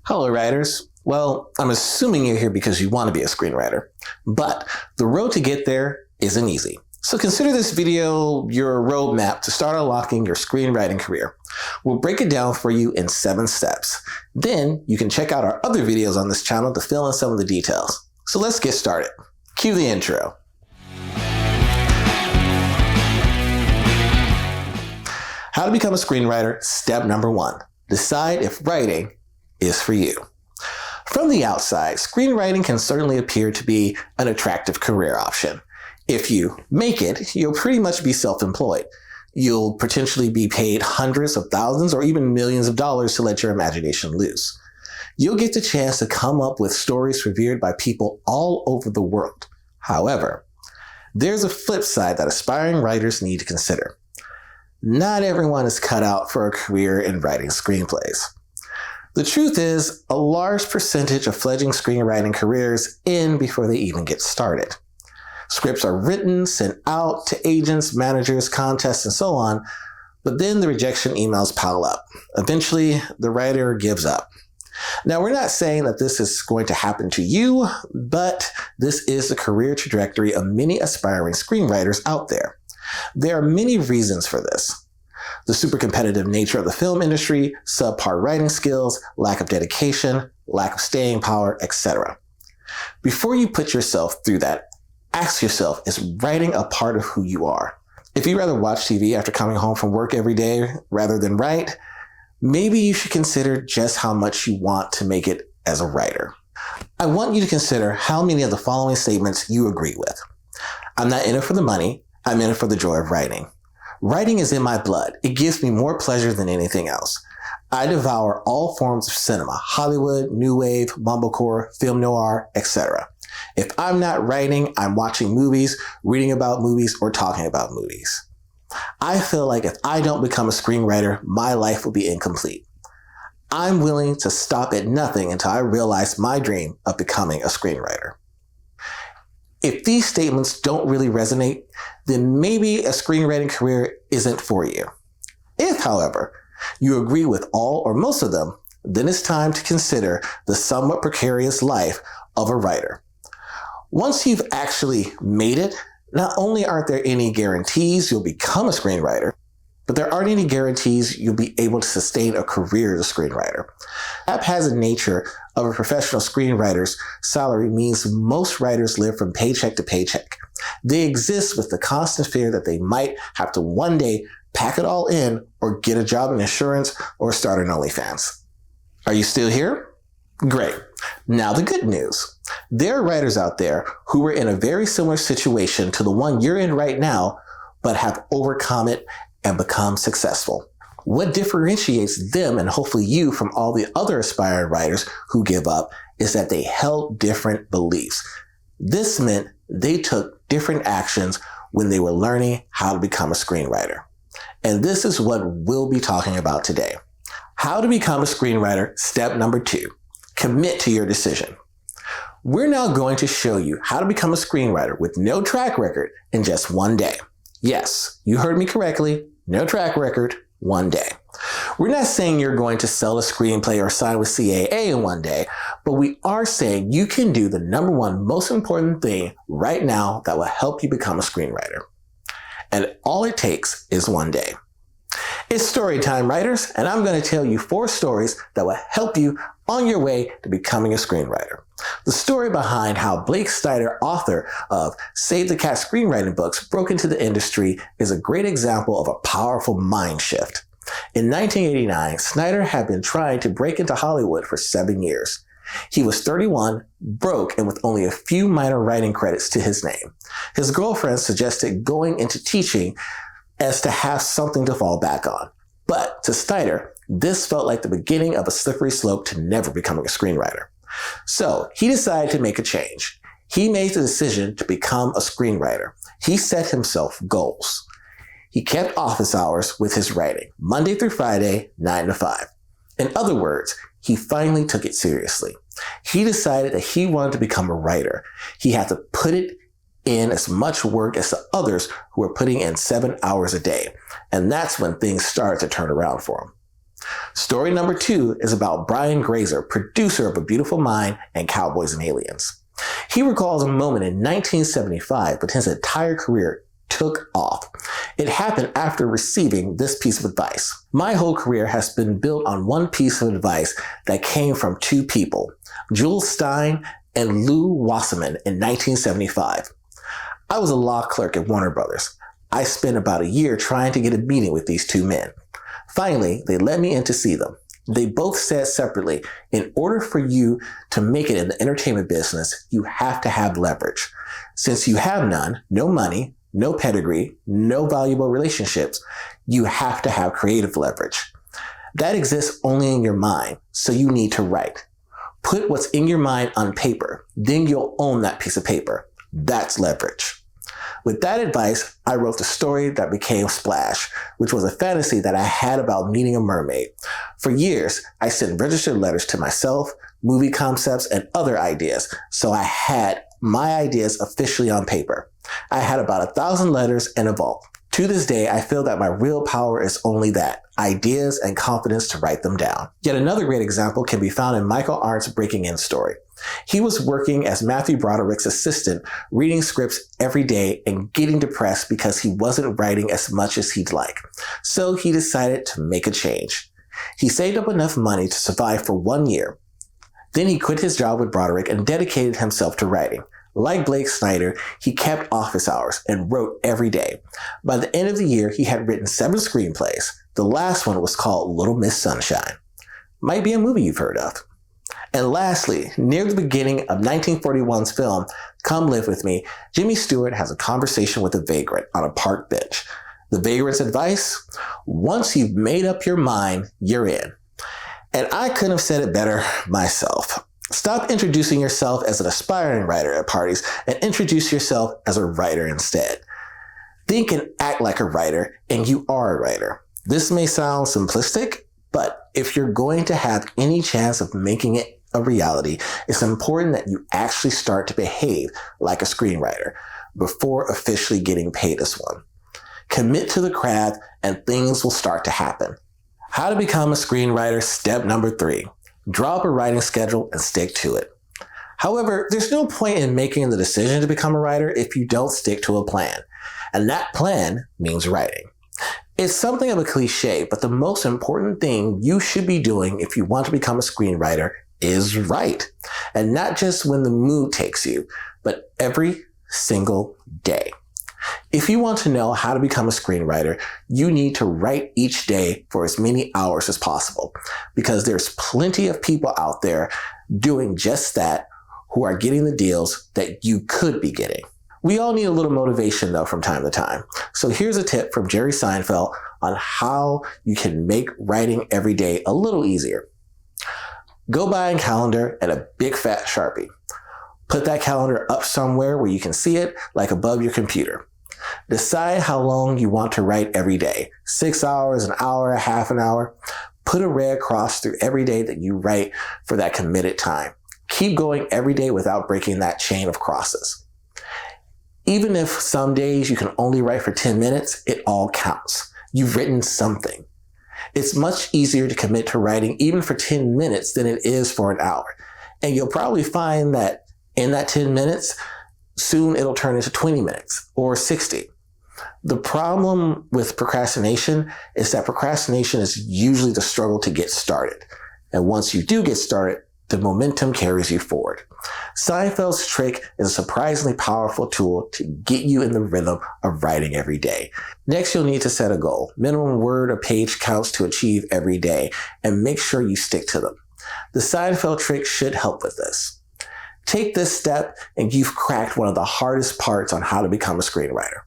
Hello, writers. Well, I'm assuming you're here because you want to be a screenwriter, but the road to get there isn't easy. So consider this video your roadmap to start unlocking your screenwriting career. We'll break it down for you in 7 steps. Then you can check out our other videos on this channel to fill in some of the details. So let's get started. Cue the intro. How to become a screenwriter, step number 1. Decide if writing is for you. From the outside, screenwriting can certainly appear to be an attractive career option. If you make it, you'll pretty much be self-employed. You'll potentially be paid hundreds of thousands or even millions of dollars to let your imagination loose. You'll get the chance to come up with stories revered by people all over the world. However, there's a flip side that aspiring writers need to consider. Not everyone is cut out for a career in writing screenplays. The truth is, a large percentage of fledgling screenwriting careers end before they even get started. Scripts are written, sent out to agents, managers, contests, and so on, but then the rejection emails pile up. Eventually, the writer gives up. Now, we're not saying that this is going to happen to you, but this is the career trajectory of many aspiring screenwriters out there. There are many reasons for this. The super competitive nature of the film industry, subpar writing skills, lack of dedication, lack of staying power, etc. Before you put yourself through that, ask yourself, is writing a part of who you are? If you'd rather watch TV after coming home from work every day rather than write, maybe you should consider just how much you want to make it as a writer. I want you to consider how many of the following statements you agree with. I'm not in it for the money, I'm in it for the joy of writing. Writing is in my blood. It gives me more pleasure than anything else. I devour all forms of cinema, Hollywood, new wave, mumblecore, film noir, etc. If I'm not writing, I'm watching movies, reading about movies, or talking about movies. I feel like if I don't become a screenwriter, my life will be incomplete. I'm willing to stop at nothing until I realize my dream of becoming a screenwriter. If these statements don't really resonate, then maybe a screenwriting career isn't for you. If, however, you agree with all or most of them, then it's time to consider the somewhat precarious life of a writer. Once you've actually made it, not only aren't there any guarantees you'll become a screenwriter, but there aren't any guarantees you'll be able to sustain a career as a screenwriter. The haphazard nature of a professional screenwriter's salary means most writers live from paycheck to paycheck. They exist with the constant fear that they might have to one day pack it all in or get a job in insurance or start an OnlyFans. Are you still here? Great. Now the good news. There are writers out there who are in a very similar situation to the one you're in right now, but have overcome it and become successful. What differentiates them and hopefully you from all the other aspiring writers who give up is that they held different beliefs. This meant they took different actions when they were learning how to become a screenwriter. And this is what we'll be talking about today. How to become a screenwriter, step number 2. Commit to your decision. We're now going to show you how to become a screenwriter with no track record in just one day. Yes, you heard me correctly. No track record, one day. We're not saying you're going to sell a screenplay or sign with CAA in one day, but we are saying you can do the number 1 most important thing right now that will help you become a screenwriter. And all it takes is one day. It's story time, writers, and I'm going to tell you 4 stories that will help you on your way to becoming a screenwriter. The story behind how Blake Snyder, author of Save the Cat screenwriting books, broke into the industry is a great example of a powerful mind shift. In 1989, Snyder had been trying to break into Hollywood for 7 years. He was 31, broke, and with only a few minor writing credits to his name. His girlfriend suggested going into teaching as to have something to fall back on. But to Snyder, this felt like the beginning of a slippery slope to never becoming a screenwriter. So he decided to make a change. He made the decision to become a screenwriter. He set himself goals. He kept office hours with his writing, Monday through Friday, 9 to 5. In other words, he finally took it seriously. He decided that he wanted to become a writer. He had to put it in as much work as the others who were putting in 7 hours a day. And that's when things started to turn around for him. Story number 2 is about Brian Grazer, producer of A Beautiful Mind and Cowboys and Aliens. He recalls a moment in 1975 when his entire career took off. It happened after receiving this piece of advice. My whole career has been built on one piece of advice that came from 2 people, Jules Stein and Lou Wasserman in 1975. I was a law clerk at Warner Brothers. I spent about a year trying to get a meeting with these 2 men. Finally, they let me in to see them. They both said separately, in order for you to make it in the entertainment business, you have to have leverage. Since you have none, no money, no pedigree, no valuable relationships, you have to have creative leverage. That exists only in your mind, so you need to write. Put what's in your mind on paper, then you'll own that piece of paper. That's leverage. With that advice, I wrote the story that became Splash, which was a fantasy that I had about meeting a mermaid. For years, I sent registered letters to myself, movie concepts, and other ideas, so I had my ideas officially on paper. I had about 1,000 letters in a vault. To this day, I feel that my real power is only that, ideas and confidence to write them down. Yet another great example can be found in Michael Arndt's Breaking In story. He was working as Matthew Broderick's assistant, reading scripts every day and getting depressed because he wasn't writing as much as he'd like. So he decided to make a change. He saved up enough money to survive for 1 year. Then he quit his job with Broderick and dedicated himself to writing. Like Blake Snyder, he kept office hours and wrote every day. By the end of the year, he had written 7 screenplays. The last one was called Little Miss Sunshine. Might be a movie you've heard of. And lastly, near the beginning of 1941's film, Come Live With Me, Jimmy Stewart has a conversation with a vagrant on a park bench. The vagrant's advice? Once you've made up your mind, you're in. And I couldn't have said it better myself. Stop introducing yourself as an aspiring writer at parties and introduce yourself as a writer instead. Think and act like a writer, and you are a writer. This may sound simplistic, but if you're going to have any chance of making it a reality, it's important that you actually start to behave like a screenwriter before officially getting paid as one. Commit to the craft and things will start to happen. How to become a screenwriter, step number 3. Draw up a writing schedule and stick to it. However, there's no point in making the decision to become a writer if you don't stick to a plan. And that plan means writing. It's something of a cliche, but the most important thing you should be doing if you want to become a screenwriter is write. And not just when the mood takes you, but every single day. If you want to know how to become a screenwriter, you need to write each day for as many hours as possible, because there's plenty of people out there doing just that who are getting the deals that you could be getting. We all need a little motivation though from time to time. So here's a tip from Jerry Seinfeld on how you can make writing every day a little easier. Go buy a calendar and a big fat Sharpie. Put that calendar up somewhere where you can see it, like above your computer. Decide how long you want to write every day. 6 hours, an hour, half an hour. Put a red cross through every day that you write for that committed time. Keep going every day without breaking that chain of crosses. Even if some days you can only write for 10 minutes, it all counts. You've written something. It's much easier to commit to writing even for 10 minutes than it is for an hour. And you'll probably find that in that 10 minutes, soon it'll turn into 20 minutes or 60. The problem with procrastination is that procrastination is usually the struggle to get started. And once you do get started, the momentum carries you forward. Seinfeld's trick is a surprisingly powerful tool to get you in the rhythm of writing every day. Next, you'll need to set a goal. Minimum word or page counts to achieve every day, and make sure you stick to them. The Seinfeld trick should help with this. Take this step and you've cracked one of the hardest parts on how to become a screenwriter.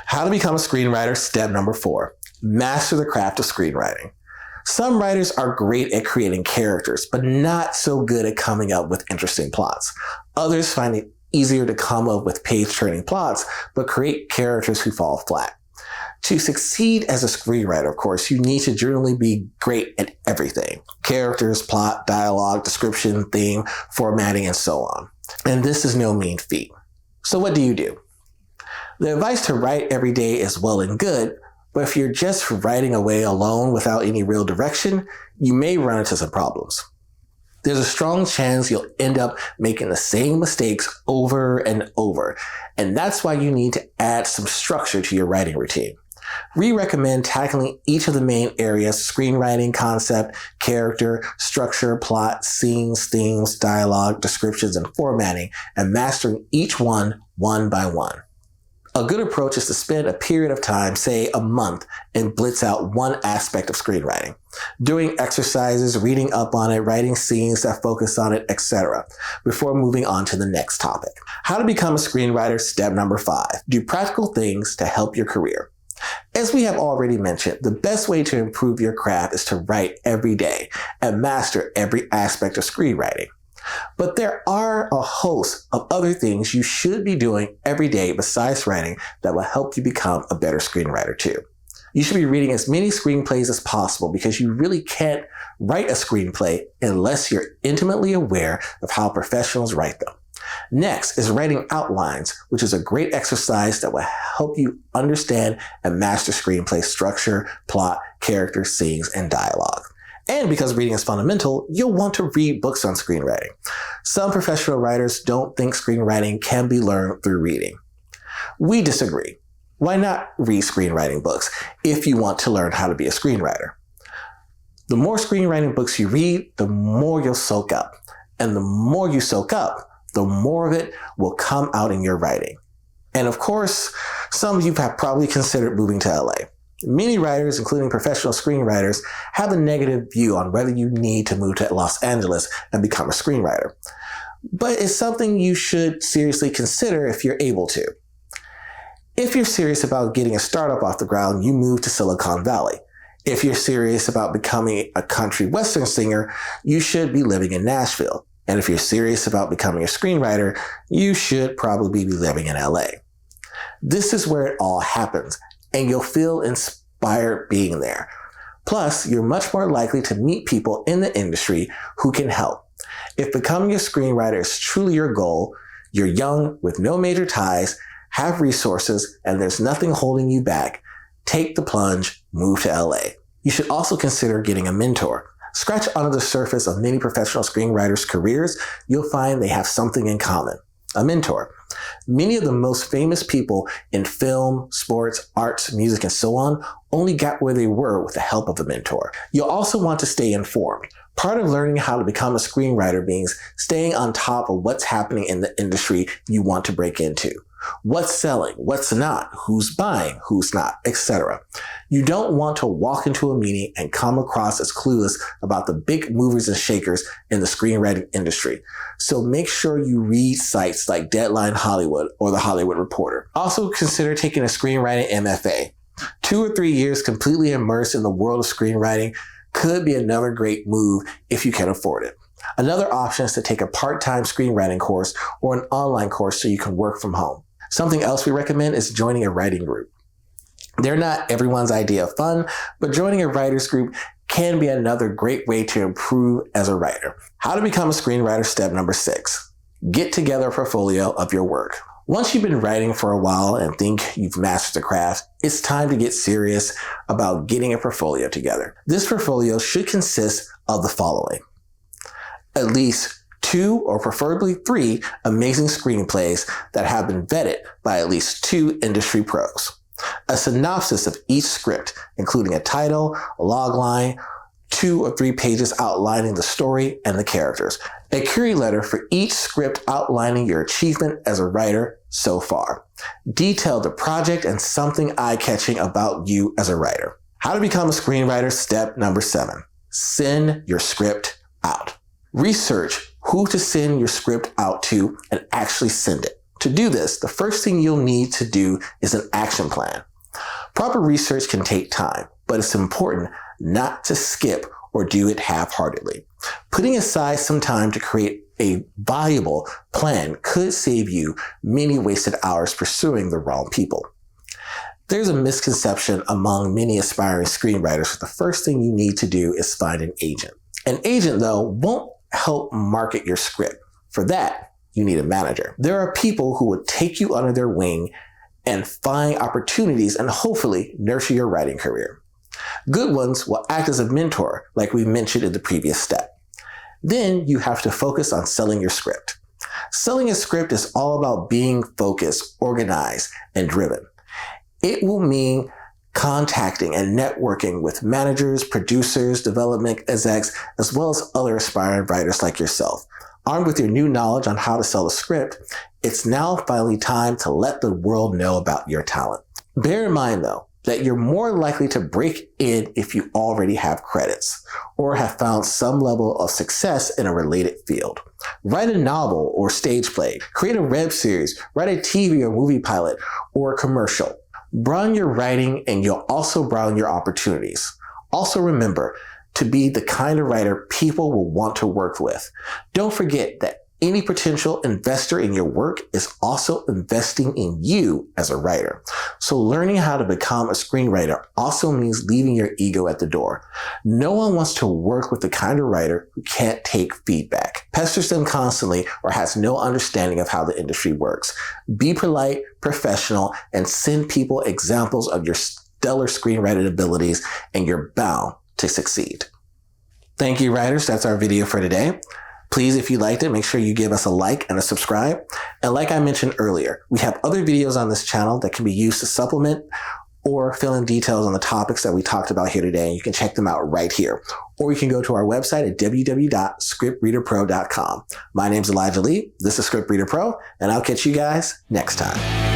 How to become a screenwriter, step number 4. Master the craft of screenwriting. Some writers are great at creating characters, but not so good at coming up with interesting plots. Others find it easier to come up with page-turning plots, but create characters who fall flat. To succeed as a screenwriter, of course, you need to generally be great at everything. Characters, plot, dialogue, description, theme, formatting, and so on. And this is no mean feat. So what do you do? The advice to write every day is well and good, But if you're just writing away alone without any real direction, you may run into some problems. There's a strong chance you'll end up making the same mistakes over and over. And that's why you need to add some structure to your writing routine. We recommend tackling each of the main areas: screenwriting, concept, character, structure, plot, scenes, themes, dialogue, descriptions, and formatting, and mastering each one by one. A good approach is to spend a period of time, say a month, and blitz out one aspect of screenwriting. Doing exercises, reading up on it, writing scenes that focus on it, etc., before moving on to the next topic. How to become a screenwriter, step number 5. Do practical things to help your career. As we have already mentioned, the best way to improve your craft is to write every day and master every aspect of screenwriting. But there are a host of other things you should be doing every day besides writing that will help you become a better screenwriter too. You should be reading as many screenplays as possible because you really can't write a screenplay unless you're intimately aware of how professionals write them. Next is writing outlines, which is a great exercise that will help you understand and master screenplay structure, plot, character, scenes, and dialogue. And because reading is fundamental, you'll want to read books on screenwriting. Some professional writers don't think screenwriting can be learned through reading. We disagree. Why not read screenwriting books if you want to learn how to be a screenwriter? The more screenwriting books you read, the more you'll soak up. And the more you soak up, the more of it will come out in your writing. And of course, some of you have probably considered moving to LA. Many writers, including professional screenwriters, have a negative view on whether you need to move to Los Angeles and become a screenwriter. But it's something you should seriously consider if you're able to. If you're serious about getting a startup off the ground, you move to Silicon Valley. If you're serious about becoming a country western singer, you should be living in Nashville. And if you're serious about becoming a screenwriter, you should probably be living in LA. This is where it all happens, and you'll feel inspired being there. Plus, you're much more likely to meet people in the industry who can help. If becoming a screenwriter is truly your goal, you're young with no major ties, have resources, and there's nothing holding you back, take the plunge, move to LA. You should also consider getting a mentor. Scratch under the surface of many professional screenwriters' careers, you'll find they have something in common: a mentor. Many of the most famous people in film, sports, arts, music, and so on only got where they were with the help of a mentor. You'll also want to stay informed. Part of learning how to become a screenwriter means staying on top of what's happening in the industry you want to break into. What's selling, what's not, who's buying, who's not, etc. You don't want to walk into a meeting and come across as clueless about the big movers and shakers in the screenwriting industry. So make sure you read sites like Deadline Hollywood or The Hollywood Reporter. Also consider taking a screenwriting MFA. 2 or 3 years completely immersed in the world of screenwriting could be another great move if you can afford it. Another option is to take a part-time screenwriting course or an online course so you can work from home. Something else we recommend is joining a writing group. They're not everyone's idea of fun, but joining a writer's group can be another great way to improve as a writer. How to become a screenwriter, step number 6. Get together a portfolio of your work. Once you've been writing for a while and think you've mastered the craft, it's time to get serious about getting a portfolio together. This portfolio should consist of the following: at least 2 or preferably 3 amazing screenplays that have been vetted by at least 2 industry pros. A synopsis of each script, including a title, a log line, 2 or 3 pages outlining the story and the characters. A query letter for each script outlining your achievement as a writer so far. Detail the project and something eye-catching about you as a writer. How to become a screenwriter, step number 7. Send your script out. Research who to send your script out to and actually send it. To do this, the first thing you'll need to do is an action plan. Proper research can take time, but it's important not to skip or do it half-heartedly. Putting aside some time to create a viable plan could save you many wasted hours pursuing the wrong people. There's a misconception among many aspiring screenwriters that the first thing you need to do is find an agent. An agent, though, won't help market your script. For that, you need a manager. There are people who will take you under their wing and find opportunities and hopefully nurture your writing career. Good ones will act as a mentor, like we mentioned in the previous step. Then you have to focus on selling your script. Selling a script is all about being focused, organized, and driven. It will mean contacting and networking with managers, producers, development execs, as well as other aspiring writers like yourself. Armed with your new knowledge on how to sell a script, it's now finally time to let the world know about your talent. Bear in mind, though, that you're more likely to break in if you already have credits or have found some level of success in a related field. Write a novel or stage play, create a web series, write a TV or movie pilot or a commercial. Broaden your writing and you'll also broaden your opportunities. Also remember to be the kind of writer people will want to work with. Don't forget that any potential investor in your work is also investing in you as a writer. So learning how to become a screenwriter also means leaving your ego at the door. No one wants to work with the kind of writer who can't take feedback, pesters them constantly, or has no understanding of how the industry works. Be polite, professional, and send people examples of your stellar screenwriting abilities, and you're bound to succeed. Thank you, writers. That's our video for today. Please, if you liked it, make sure you give us a like and a subscribe. And like I mentioned earlier, we have other videos on this channel that can be used to supplement or fill in details on the topics that we talked about here today. And you can check them out right here. Or you can go to our website at www.scriptreaderpro.com. My name's Elijah Lee. This is Script Reader Pro, and I'll catch you guys next time.